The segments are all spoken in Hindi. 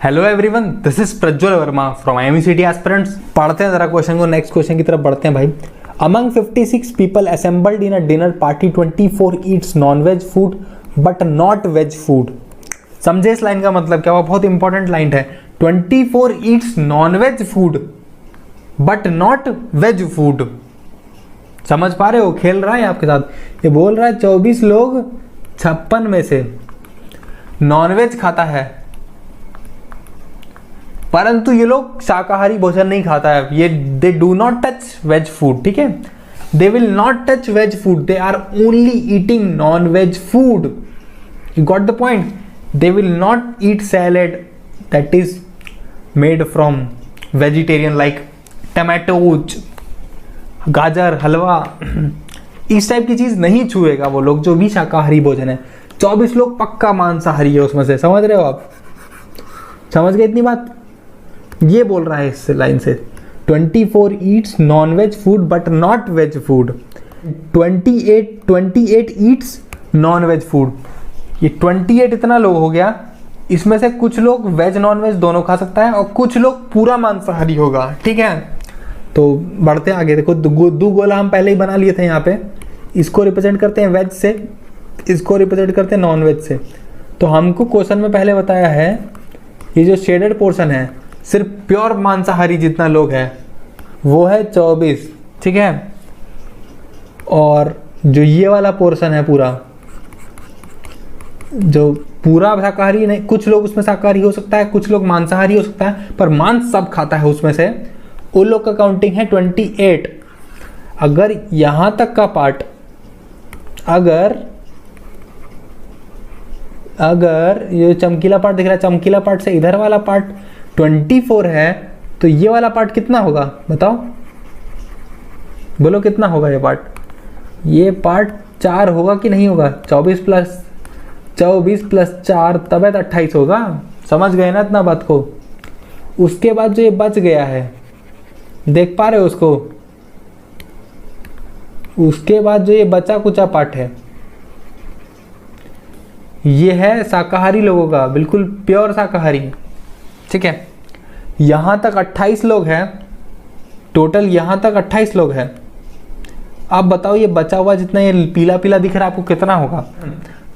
Hello everyone, this is Prajwal Verma from IMCT aspirants. पढ़ते हैं जरा क्वेश्चन को, नेक्स्ट क्वेश्चन की तरफ बढ़ते हैं भाई। Among 56 people assembled in a dinner party 24 eats non veg food but not veg food. समझे इस लाइन का मतलब क्या हुआ? बहुत इंपॉर्टेंट लाइन है। 24 eats non veg food but not veg food. समझ पा रहे हो? खेल रहा है आपके साथ। ये बोल रहा है 24 लोग 56 में से नॉनवेज खाता है, परंतु ये लोग शाकाहारी भोजन नहीं खाता है। ये they do not touch veg food. ठीक है, they will not touch veg food, they are only eating non veg food. You got the point? They will not eat salad that is made from vegetarian like tomatoes, gajar, halwa, इस टाइप की चीज नहीं छुएगा वो लोग जो भी शाकाहारी भोजन है। 24 लोग पक्का मांसाहारी है उसमें से। समझ रहे हो आप? समझ गए इतनी बात? ये बोल रहा है इस लाइन से 24 eats non veg food but not veg food. 28 eats non veg food. ये 28 इतना लोग हो गया, इसमें से कुछ लोग वेज नॉन वेज दोनों खा सकता है और कुछ लोग पूरा मांसाहारी होगा। ठीक है, तो बढ़ते हैं आगे। देखो दो गोला हम पहले ही बना लिए थे यहाँ पे। इसको रिप्रेजेंट करते हैं वेज से, इसको रिप्रेजेंट करते हैं नॉन वेज से। तो हमको क्वेश्चन में पहले बताया है ये जो शेडेड पोर्शन है सिर्फ प्योर मांसाहारी जितना लोग है वो है 24। ठीक है, और जो ये वाला पोर्शन है पूरा, जो पूरा शाकाहारी नहीं, कुछ लोग उसमें शाकाहारी हो सकता है, कुछ लोग मांसाहारी हो सकता है, पर मांस सब खाता है उसमें से। उन लोग का काउंटिंग है 28। अगर यहां तक का पार्ट, अगर ये चमकीला पार्ट दिख रहा है, चमकीला पार्ट से इधर वाला पार्ट 24 है, तो ये वाला पार्ट कितना होगा बताओ? बोलो कितना होगा ये पार्ट? ये पार्ट 4 होगा कि नहीं होगा? 24 प्लस 4 तब 28 होगा। समझ गए ना इतना बात को? उसके बाद जो ये बच गया है, देख पा रहे हो उसको? उसके बाद जो ये बचा कुचा पार्ट है, ये है शाकाहारी लोगों का, बिल्कुल प्योर शाकाहारी। ठीक है, यहां तक 28 लोग हैं टोटल, यहां तक 28 लोग हैं। अब बताओ ये बचा हुआ जितना ये पीला पीला दिख रहा है आपको कितना होगा?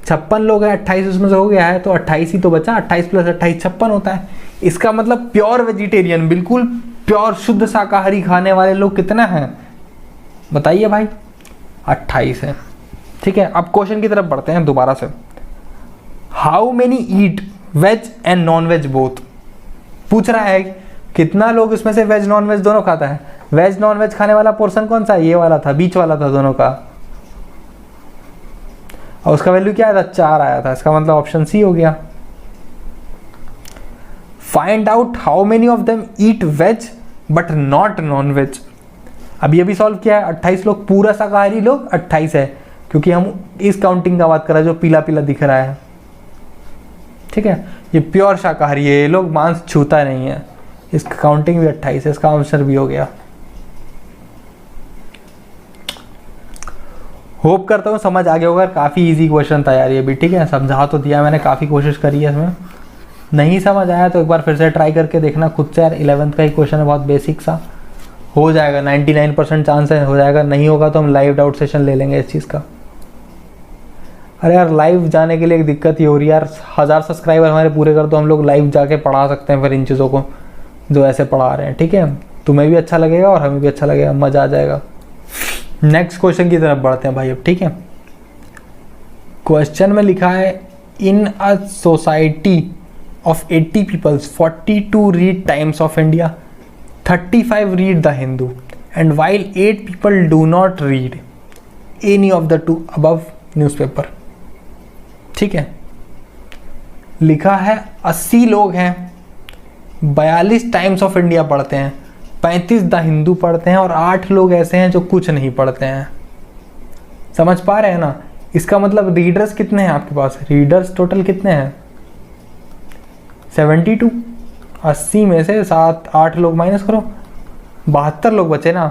56 लोग हैं, 28 उसमें से हो गया है, तो 28 ही तो बचा। 28 प्लस 28 56 होता है। इसका मतलब प्योर वेजिटेरियन, बिल्कुल प्योर शुद्ध शाकाहारी खाने वाले लोग कितना हैं बताइए भाई? 28 है। ठीक है, अब क्वेश्चन की तरफ बढ़ते हैं दोबारा से। How many eat veg and non veg both? पूछ रहा है कितना लोग इसमें से वेज नॉन वेज दोनों खाता है। वेज नॉन वेज खाने वाला पोर्शन कौन सा? ये वाला था, बीच वाला था दोनों का, और उसका वैल्यू क्या आया था? 4 आया था। इसका मतलब ऑप्शन सी हो गया। Find out how many of them eat veg but not non veg. अब ये भी सॉल्व किया है। 28 लोग पूरा शाकाहारी लोग 28 है, क्योंकि हम इस काउंटिंग का बात कर रहे हैं जो पीला पीला दिख रहा है। ठीक है, ये प्योर शाकाहारी है, ये लोग मांस छूता नहीं है। इसका काउंटिंग भी 28 है। इसका आंसर भी हो गया। होप करता हूँ समझ आ गया होगा। काफ़ी इजी क्वेश्चन था यार ये भी। ठीक है, समझा तो दिया मैंने, काफ़ी कोशिश करी है इसमें। नहीं समझ आया तो एक बार फिर से ट्राई करके देखना खुद से यार। 11th का ही क्वेश्चन है, बहुत बेसिक सा। हो जाएगा, 99% चांस है हो जाएगा। नहीं होगा तो हम लाइव डाउट सेशन ले लेंगे इस चीज़ का। अरे यार लाइव जाने के लिए एक दिक्कत ही हो रही है यार। 1000 सब्सक्राइबर हमारे पूरे कर दो, हम लोग लाइव जाके पढ़ा सकते हैं फिर इन चीज़ों को जो ऐसे पढ़ा रहे हैं। ठीक है, तुम्हें भी अच्छा लगेगा और हमें भी अच्छा लगेगा, मज़ा आ जाएगा। नेक्स्ट क्वेश्चन की तरफ बढ़ते हैं भाई अब। ठीक है, क्वेश्चन में लिखा है in a society of 80 peoples 42 read times of India, 35 read the Hindu, and while 8 people do not read any of the 2 above newspaper. ठीक है, लिखा है 80 लोग हैं, 42 टाइम्स ऑफ इंडिया पढ़ते हैं, 35 द हिंदू पढ़ते हैं, और 8 लोग ऐसे हैं जो कुछ नहीं पढ़ते हैं। समझ पा रहे हैं ना? इसका मतलब रीडर्स कितने हैं आपके पास? रीडर्स टोटल कितने हैं? 72। 80 में से 7-8 लोग माइनस करो, 72 लोग बचे ना।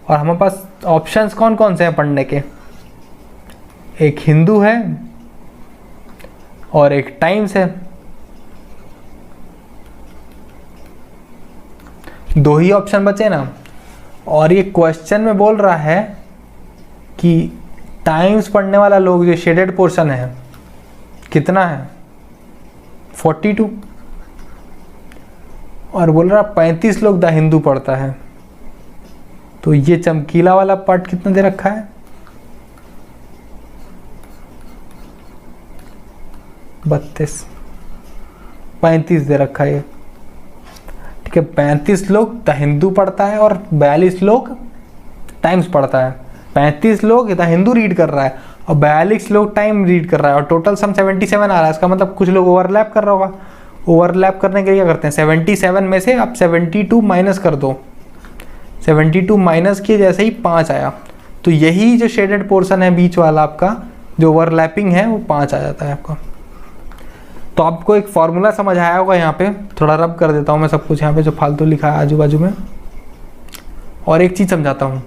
और हमारे पास ऑप्शंस कौन कौन से हैं पढ़ने के? एक हिंदू है और एक टाइम्स है। 2 ही ऑप्शन बचे ना, और ये क्वेश्चन में बोल रहा है कि टाइम्स पढ़ने वाला लोग जो शेडेड पोर्शन है कितना है 42, और बोल रहा 35 लोग द हिंदू पढ़ता है। तो ये चमकीला वाला पार्ट कितना दे रखा है 32, 35 दे रखा है। ठीक है, 35 लोग द हिंदू पढ़ता है और 42 लोग टाइम्स पढ़ता है। 35 लोग द हिंदू रीड कर रहा है और 42 लोग टाइम रीड कर रहा है, और टोटल सम 77 आ रहा है। इसका मतलब कुछ लोग ओवरलैप कर रहा होगा। ओवरलैप करने के लिए क्या करते हैं, 77 में से आप 72 माइनस कर दो। 72 माइनस किए जैसे ही 5 आया, तो यही जो शेडेड पोर्शन है बीच वाला आपका जो ओवरलैपिंग है वो 5 आ जाता है आपका। तो आपको एक फॉर्मूला समझ आया होगा। यहाँ पे थोड़ा रब कर देता हूँ मैं सब कुछ यहाँ पे जो फालतू लिखा है आजू बाजू में, और एक चीज़ समझाता हूँ।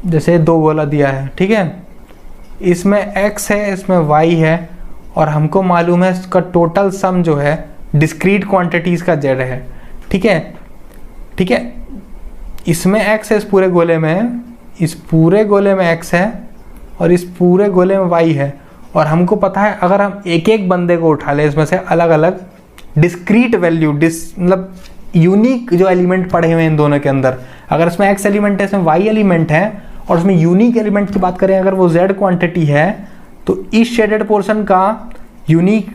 जैसे 2 गोला दिया है, ठीक है, इसमें x है, इसमें y है, और हमको मालूम है इसका टोटल सम जो है डिस्क्रीट क्वांटिटीज़ का z है। ठीक है, ठीक है, इसमें x है, इस पूरे गोले में, इस पूरे गोले में x है और इस पूरे गोले में y है। और हमको पता है अगर हम एक एक बंदे को उठा लें इसमें से अलग अलग डिस्क्रीट वैल्यू, मतलब यूनिक जो एलिमेंट पड़े हुए हैं इन दोनों के अंदर, अगर इसमें x एलिमेंट है, इसमें y एलिमेंट है, और उसमें यूनिक एलिमेंट की बात करें अगर वो z क्वांटिटी है, तो इस शेडेड पोर्शन का यूनिक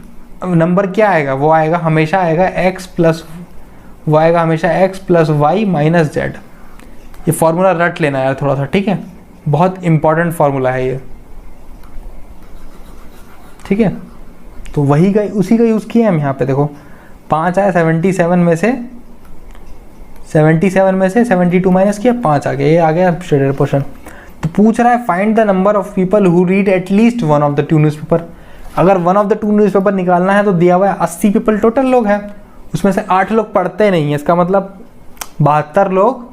नंबर क्या आएगा, वो आएगा हमेशा आएगा x प्लस वो आएगा हमेशा x plus y minus z। ये फॉर्मूला रट लेना यार थोड़ा सा, ठीक है, बहुत इंपॉर्टेंट फॉर्मूला है ये। ठीक है, तो वही का उसी का यूज़ किया हम यहाँ पे। देखो 5 आया 77 में से 72 माइनस किया 5 आ गया, ये आ गया शेडेड पोर्शन। तो पूछ रहा है find the number of people who read at least one of the 2 newspaper. अगर वन ऑफ द 2 न्यूज़पेपर निकालना है तो दिया हुआ है 80 पीपल टोटल लोग हैं, उसमें से 8 लोग पढ़ते नहीं है, इसका मतलब 72 लोग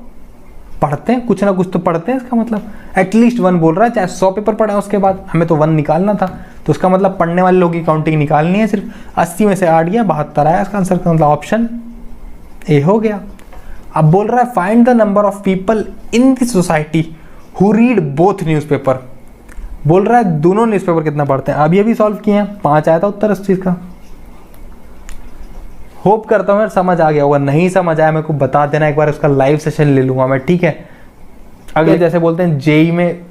पढ़ते हैं, कुछ ना कुछ तो पढ़ते हैं। इसका मतलब एटलीस्ट 1 बोल रहा है, चाहे 100 पेपर पढ़े उसके बाद, हमें तो 1 निकालना था, तो उसका मतलब पढ़ने वाले लोगों की काउंटिंग निकालनी है। सिर्फ 80 में से 8 गया 72 आया, इसका आंसर का मतलब ऑप्शन ए हो गया। अब बोल रहा है find the number of people in the society who read both newspaper. बोल रहा है दोनों न्यूज़पेपर कितना पढ़ते हैं। अब ये भी सॉल्व किए हैं, 5 आया था उत्तर इस चीज़ का। होप करता हूँ यार समझ आ गया होगा, नहीं समझ आया मेरे को बता देना, एक बार उसका लाइव सेशन ले लूँगा मैं, ठीक है। अगर जैसे बोलते हैं जेई में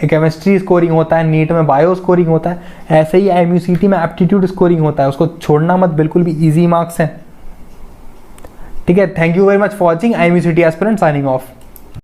केमिस्ट्री स्कोरिंग होता है, नीट में बायो स्कोरिंग होता है, ऐसे ही IMUCT में एप्टीट्यूड स्कोरिंग होता है, उसको छोड़ना मत, बिल्कुल भी ईजी मार्क्स हैं। ठीक है, thank you very much for watching. IMUCT aspirant signing off.